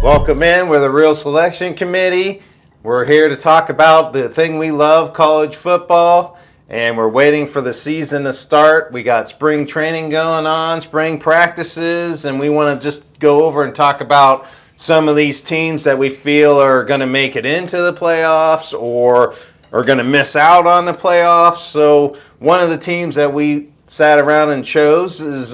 Welcome in. We're the Real Selection Committee. We're here to talk about the thing we love, college football, and we're waiting for the season to start. We got spring training going on, spring practices, and we want to just go over and talk about some of these teams that we feel are going to make it into the playoffs or are going to miss out on the playoffs. So one of the teams that we sat around and chose is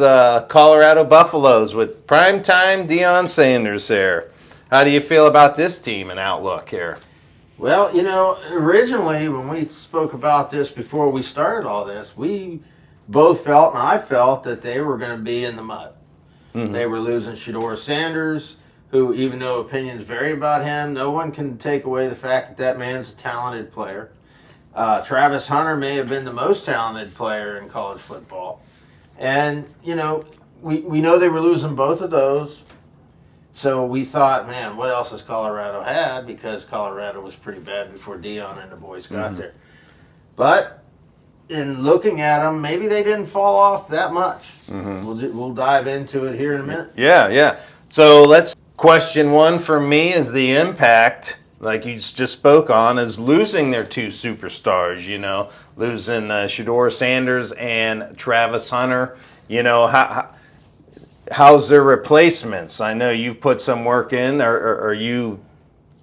Colorado Buffaloes with primetime Deion Sanders there. How do you feel about this team and outlook here? Well, originally when we spoke about this before we started all this, we both felt, and I felt, that they were going to be in the mud. Mm-hmm. They were losing Shedeur Sanders, who, even though opinions vary about him, no one can take away the fact that that man's a talented player. Travis Hunter may have been the most talented player in college football. And, we know they were losing both of those. So we thought, man, what else has Colorado had? Because Colorado was pretty bad before Deion and the boys got there. But in looking at them, maybe they didn't fall off that much. Mm-hmm. We'll dive into it here in a minute. Yeah. So question one for me is the impact, like you just spoke on, is losing their two superstars, losing Shedeur Sanders and Travis Hunter. How's their replacements? I know you've put some work in. Are you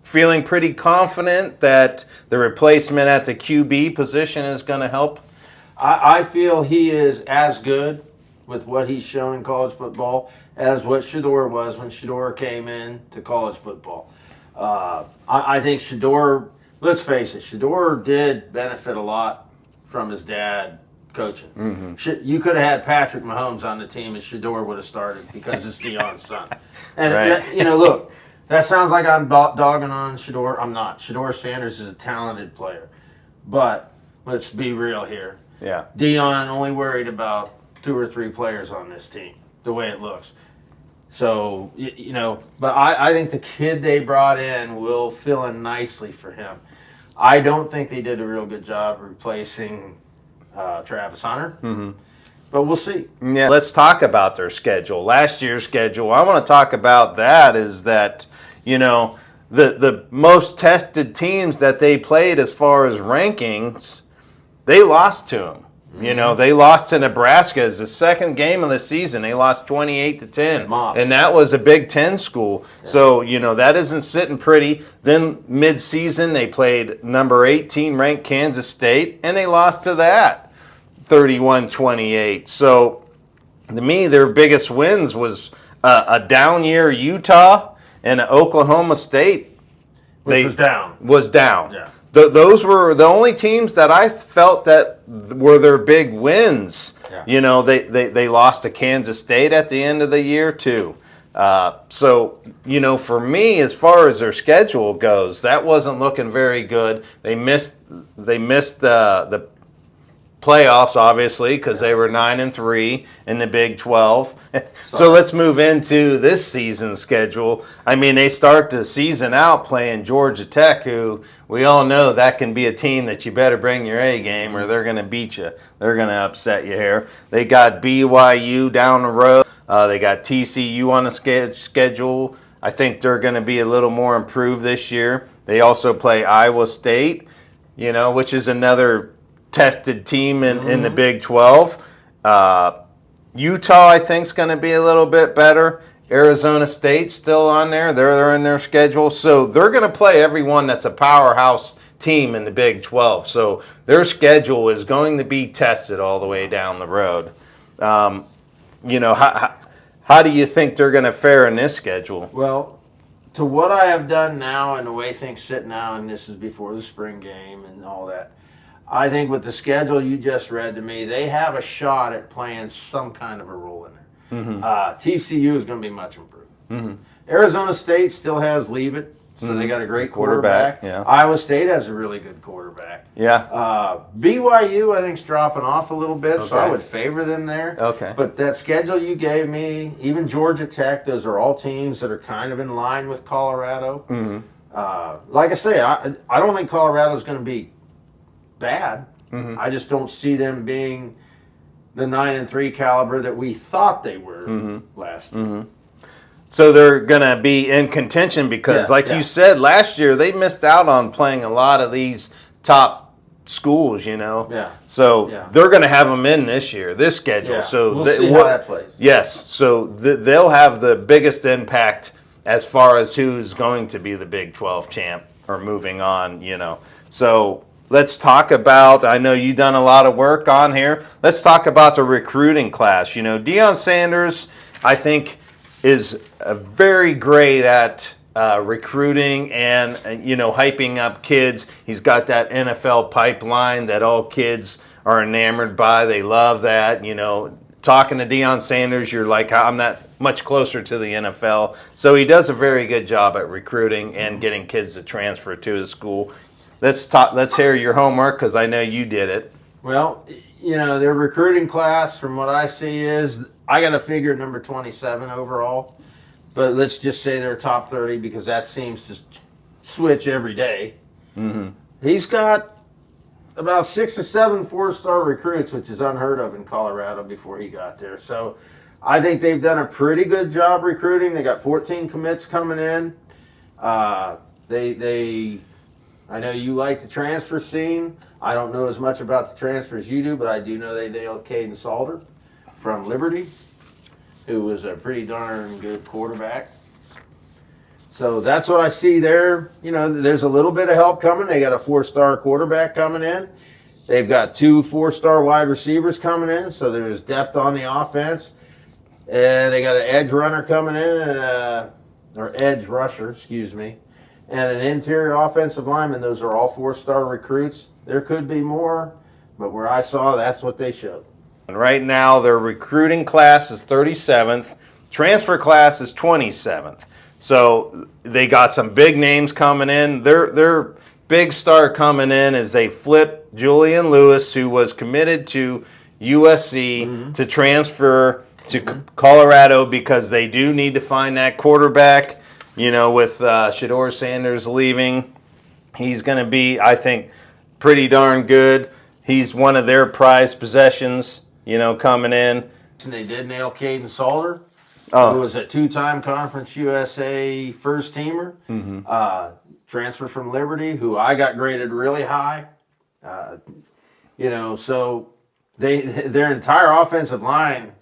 feeling pretty confident that the replacement at the QB position is going to help? I feel he is as good with what he's shown in college football as what Shedeur was when Shedeur came in to college football. I think Shedeur, let's face it, Shedeur did benefit a lot from his dad coaching. Mm-hmm. You could have had Patrick Mahomes on the team and Shedeur would have started because it's Deion's son. And, right. Look, that sounds like I'm dogging on Shedeur. I'm not. Shedeur Sanders is a talented player. But let's be real here. Yeah. Deion only worried about 2 or 3 players on this team, the way it looks. So, but I think the kid they brought in will fill in nicely for him. I don't think they did a real good job replacing Travis Hunter, but we'll see. Yeah, let's talk about their schedule. Last year's schedule, I want to talk about that is that, the most tested teams that they played as far as rankings, they lost to them. Mm-hmm. They lost to Nebraska as the second game of the season. They lost 28-10, and that was a Big Ten school. Yeah. So, that isn't sitting pretty. Then mid-season, they played number 18 ranked Kansas State, and they lost to that. 31-28. So, to me, their biggest wins was a down year Utah and Oklahoma State. Was down. Yeah. Those were the only teams that I felt that were their big wins. Yeah. They lost to Kansas State at the end of the year, too. So, for me, as far as their schedule goes, that wasn't looking very good. They missed the playoffs, obviously, because they were 9-3 in the Big 12. So let's move into this season's schedule. I mean, they start the season out playing Georgia Tech, who we all know that can be a team that you better bring your A game or they're going to beat you. They're going to upset you here. They got BYU down the road. They got TCU on the schedule. I think they're going to be a little more improved this year. They also play Iowa State, which is another tested team in the Big 12. Utah, I think, is going to be a little bit better. Arizona State still on there. They're in their schedule. So they're going to play everyone that's a powerhouse team in the Big 12. So their schedule is going to be tested all the way down the road. How do you think they're going to fare in this schedule? Well, to what I have done now and the way things sit now, and this is before the spring game and all that, I think with the schedule you just read to me, they have a shot at playing some kind of a role in there. Mm-hmm. TCU is going to be much improved. Mm-hmm. Arizona State still has Leave It, so they got a great quarterback. Yeah. Iowa State has a really good quarterback. Yeah. BYU, I think, is dropping off a little bit, so I would favor them there. Okay. But that schedule you gave me, even Georgia Tech, those are all teams that are kind of in line with Colorado. Mm-hmm. Like I say, I don't think Colorado is going to be bad. Mm-hmm. I just don't see them being the 9-3 caliber that we thought they were last year. Mm-hmm. So they're going to be in contention because, you said, last year they missed out on playing a lot of these top schools, Yeah. So they're going to have them in this year, this schedule. Yeah. So we'll see how that plays. Yes. So they'll have the biggest impact as far as who's going to be the Big 12 champ or moving on, So let's talk about, I know you've done a lot of work on here. Let's talk about the recruiting class. Deion Sanders, I think, is very great at recruiting and, hyping up kids. He's got that NFL pipeline that all kids are enamored by. They love that. Talking to Deion Sanders, you're like, I'm that much closer to the NFL. So he does a very good job at recruiting and getting kids to transfer to his school. Let's hear your homework because I know you did it. Well, their recruiting class, from what I see, is I got to figure number 27 overall. But let's just say they're top 30 because that seems to switch every day. Mm-hmm. He's got about 6 or 7 4-star recruits, which is unheard of in Colorado before he got there. So I think they've done a pretty good job recruiting. They got 14 commits coming in. I know you like the transfer scene. I don't know as much about the transfer as you do, but I do know they nailed Caden Salter from Liberty, who was a pretty darn good quarterback. So that's what I see there. There's a little bit of help coming. They got a 4-star quarterback coming in. They've got 2 4-star wide receivers coming in, so there's depth on the offense. And they got an edge runner coming in, or edge rusher, excuse me, and an interior offensive lineman. Those are all 4-star recruits. There could be more, but where I saw, that's what they showed. And right now, their recruiting class is 37th. Transfer class is 27th. So they got some big names coming in. Their big star coming in is they flipped Julian Lewis, who was committed to USC, to transfer to Colorado because they do need to find that quarterback. With Shedeur Sanders leaving, he's going to be, I think, pretty darn good. He's one of their prized possessions, coming in. And they did nail Caden Salter, who was a 2-time Conference USA first-teamer. Transfer from Liberty, who I got graded really high. So their entire offensive line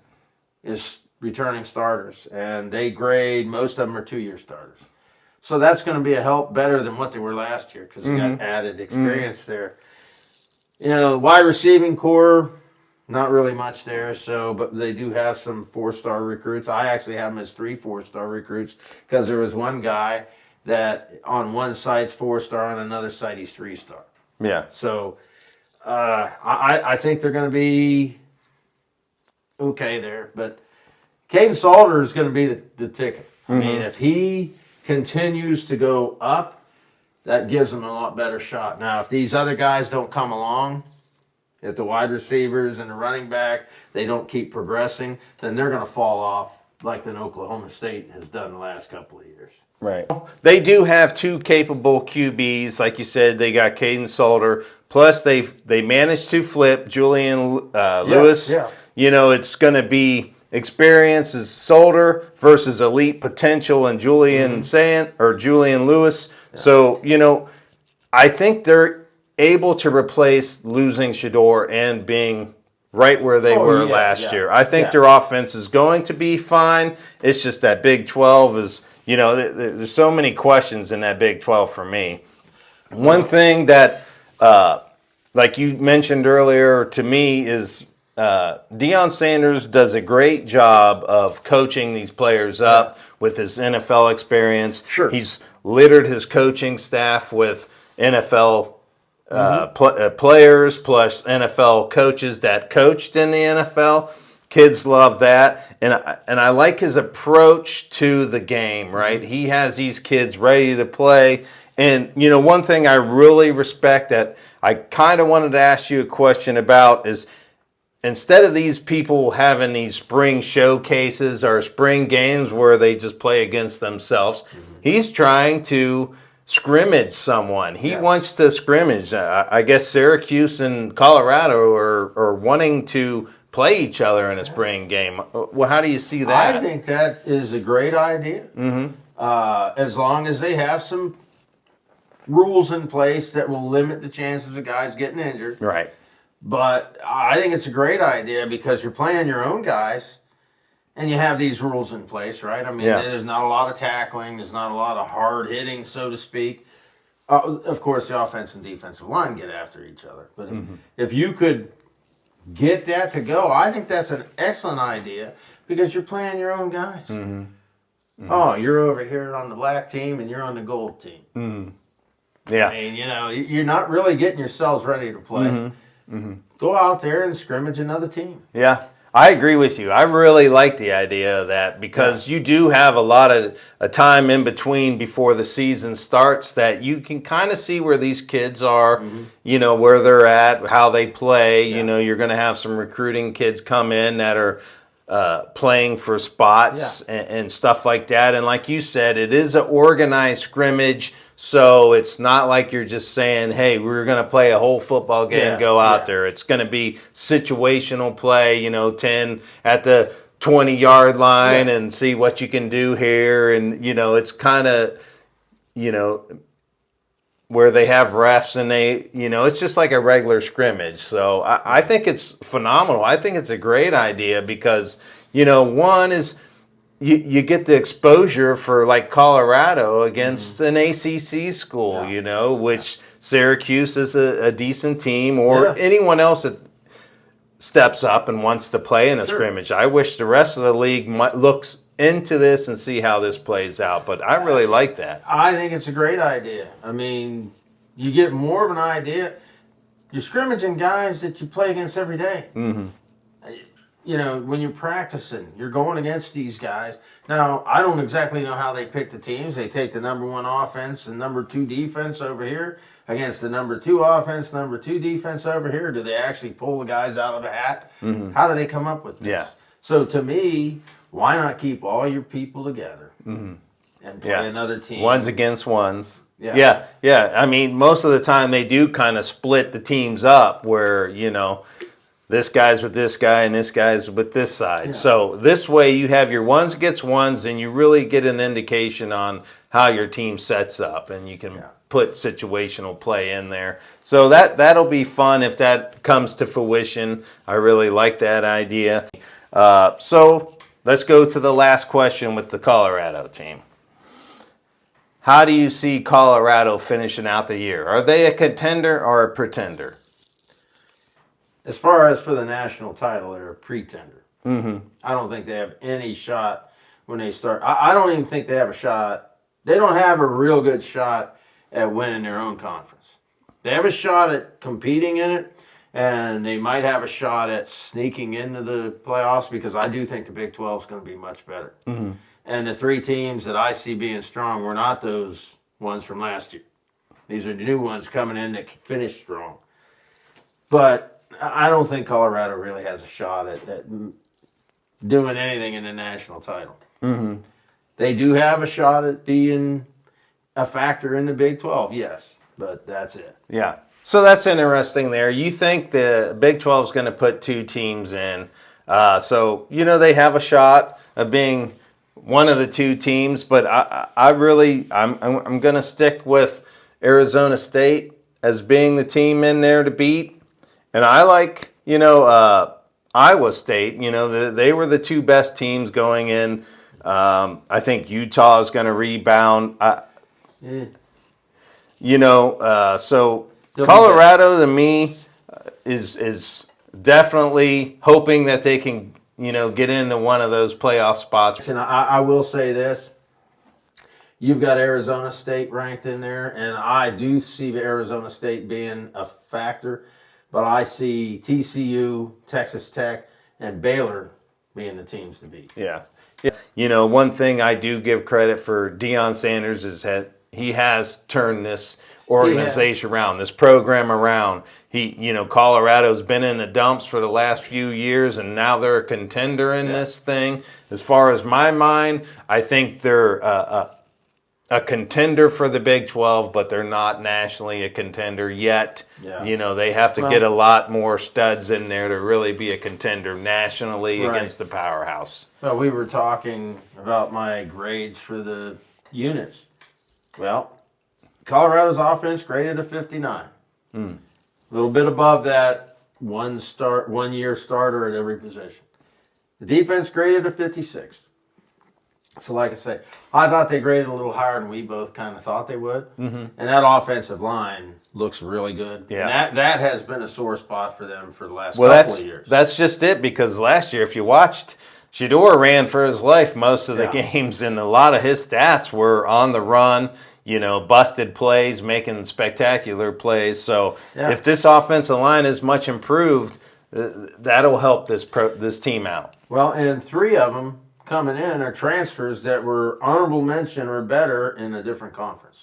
is returning starters, and they grade, most of them are 2-year starters. So that's going to be a help better than what they were last year because they got added experience there. Wide receiving core, not really much there. But they do have some 4-star recruits. I actually have them as 3 4-star recruits because there was one guy that on one site's 4-star, on another site he's 3-star. Yeah. So I think they're going to be okay there. But Caden Salter is going to be the ticket. I mean, if he continues to go up, that gives them a lot better shot. Now, if these other guys don't come along, if the wide receivers and the running back, they don't keep progressing, then they're going to fall off like the Oklahoma State has done the last couple of years. Right. They do have 2 capable QBs. Like you said, they got Caden Salter. Plus, they managed to flip Julian Lewis. Yeah. It's going to be experience is Salter versus elite potential in Julian Lewis. Yeah. So, I think they're able to replace losing Shedeur and being right where they were last year. I think their offense is going to be fine. It's just that Big 12 is, there's so many questions in that Big 12 for me. One thing that, like you mentioned earlier to me, is Deion Sanders does a great job of coaching these players up with his NFL experience. Sure. He's littered his coaching staff with NFL players plus NFL coaches that coached in the NFL. Kids love that, and I like his approach to the game. Right, he has these kids ready to play, and one thing I really respect that I kind of wanted to ask you a question about is, instead of these people having these spring showcases or spring games where they just play against themselves, he's trying to scrimmage someone. He wants to scrimmage. I guess Syracuse and Colorado are wanting to play each other in a spring game. Well, how do you see that? I think that is a great idea. Mm-hmm. As long as they have some rules in place that will limit the chances of guys getting injured. Right. But I think it's a great idea because you're playing your own guys and you have these rules in place, right? I mean, there's not a lot of tackling. There's not a lot of hard hitting, so to speak. Of course, the offense and defensive line get after each other. But if you could get that to go, I think that's an excellent idea because you're playing your own guys. Mm-hmm. Mm-hmm. Oh, you're over here on the black team and you're on the gold team. Mm-hmm. Yeah. I mean, you're not really getting yourselves ready to play. Mm-hmm. Mm-hmm. Go out there and scrimmage another team. Yeah. I agree with you. I really like the idea of that because you do have a lot of a time in between before the season starts that you can kind of see where these kids are, where they're at, how they play. Yeah. You're going to have some recruiting kids come in that are playing for spots and stuff like that. And like you said, it is an organized scrimmage. So it's not like you're just saying, hey, we're going to play a whole football game, go out there. It's going to be situational play, 10 at the 20-yard line and see what you can do here. And, it's kind of, where they have refs and they, it's just like a regular scrimmage. So I think it's phenomenal. I think it's a great idea because, one is, you get the exposure for like Colorado against an ACC school, which Syracuse is a decent team, or anyone else that steps up and wants to play in a scrimmage. I wish the rest of the league looks into this and see how this plays out, but I really like that. I think it's a great idea. I mean, you get more of an idea. You're scrimmaging guys that you play against every day. Mm-hmm. When you're practicing, you're going against these guys. Now, I don't exactly know how they pick the teams. They take the number 1 offense and number 2 defense over here against the number 2 offense, number 2 defense over here. Do they actually pull the guys out of the hat? Mm-hmm. How do they come up with this? Yeah. So to me, why not keep all your people together and play another team? Ones against ones. Yeah. I mean, most of the time they do kind of split the teams up where, this guy's with this guy and this guy's with this side. Yeah. So this way you have your ones against ones and you really get an indication on how your team sets up and you can put situational play in there. So that'll be fun if that comes to fruition. I really like that idea. So let's go to the last question with the Colorado team. How do you see Colorado finishing out the year? Are they a contender or a pretender? As far as for the national title, they're a pretender. Mm-hmm. I don't think they have any shot when they start. I don't even think they have a shot. They don't have a real good shot at winning their own conference. They have a shot at competing in it, and they might have a shot at sneaking into the playoffs because I do think the Big 12 is going to be much better. Mm-hmm. And the 3 teams that I see being strong were not those ones from last year. These are the new ones coming in that finished strong. But I don't think Colorado really has a shot at doing anything in the national title. Mm-hmm. They do have a shot at being a factor in the Big 12, yes, but that's it. Yeah. So that's interesting there. You think the Big 12 is going to put 2 teams in. So, they have a shot of being one of the 2 teams, but I'm going to stick with Arizona State as being the team in there to beat. And I like, Iowa State. They were the 2 best teams going in. I think Utah is going to rebound. So Colorado to me is definitely hoping that they can, get into one of those playoff spots. And I will say this. You've got Arizona State ranked in there, and I do see Arizona State being a factor. But I see TCU, Texas Tech, and Baylor being the teams to beat. Yeah. One thing I do give credit for Deion Sanders is that he has turned this organization around, this program around. Colorado's been in the dumps for the last few years, and now they're a contender in this thing. As far as my mind, I think they're a contender for the Big 12, but they're not nationally a contender yet. Yeah. You know, they have to get a lot more studs in there to really be a contender nationally Right. against the powerhouse. Well, we were talking about my grades for the units. Well, Colorado's offense graded a 59. A little bit above that one-year starter at every position. The defense graded a 56. So, like I say, I thought they graded a little higher than we both kind of thought they would. And that offensive line looks really good. Yeah. And that has been a sore spot for them for the last Well, couple of years. that's just it, because last year, if you watched, Shedeur ran for his life most of the games, and a lot of his stats were on the run, you know, busted plays, making spectacular plays. So if this offensive line is much improved, that'll help this team out. Well, and 3 of them coming in are transfers that were honorable mention or better in a different conference.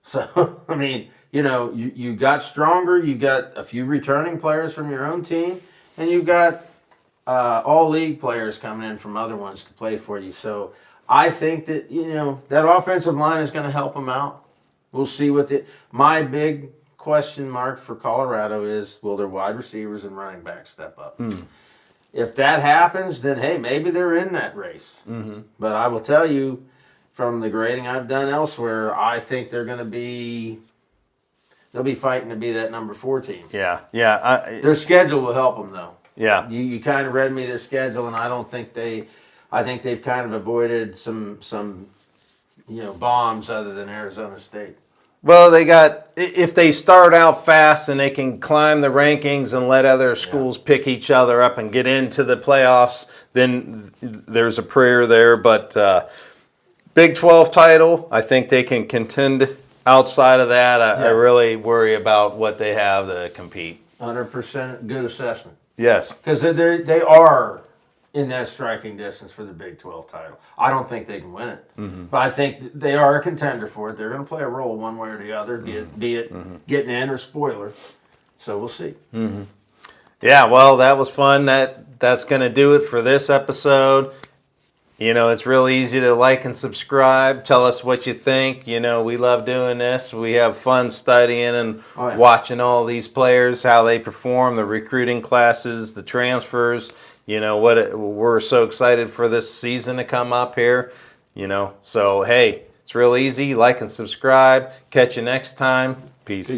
So, I mean, you know, you got stronger, you got a few returning players from your own team, and you've got all league players coming in from other ones to play for you. So I think that, you know, that offensive line is going to help them out. We'll see my big question mark for Colorado is, will their wide receivers and running backs step up? If that happens, then hey, maybe they're in that race. But I will tell you, from the grading I've done elsewhere, I think they'll be fighting to be that number 4 team. Yeah. Their schedule will help them though. Yeah. You kind of read me their schedule, and I think they've kind of avoided some bombs other than Arizona State. Well, if they start out fast and they can climb the rankings and let other schools pick each other up and get into the playoffs, then there's a prayer there. But Big 12 title, I think they can contend. Outside of that, I really worry about what they have to compete. 100% good assessment. Yes. Because they are in that striking distance for the Big 12 title. I don't think they can win it. But I think they are a contender for it. They're going to play a role one way or the other, be it getting in or spoiler. So we'll see. Yeah, well, that was fun. That's going to do it for this episode. You know, it's real easy to like and subscribe. Tell us what you think. You know, we love doing this. We have fun studying and watching all these players, how they perform, the recruiting classes, the transfers. You know, we're so excited for this season to come up here. You know, so hey, it's real easy. Like and subscribe. Catch you next time. Peace.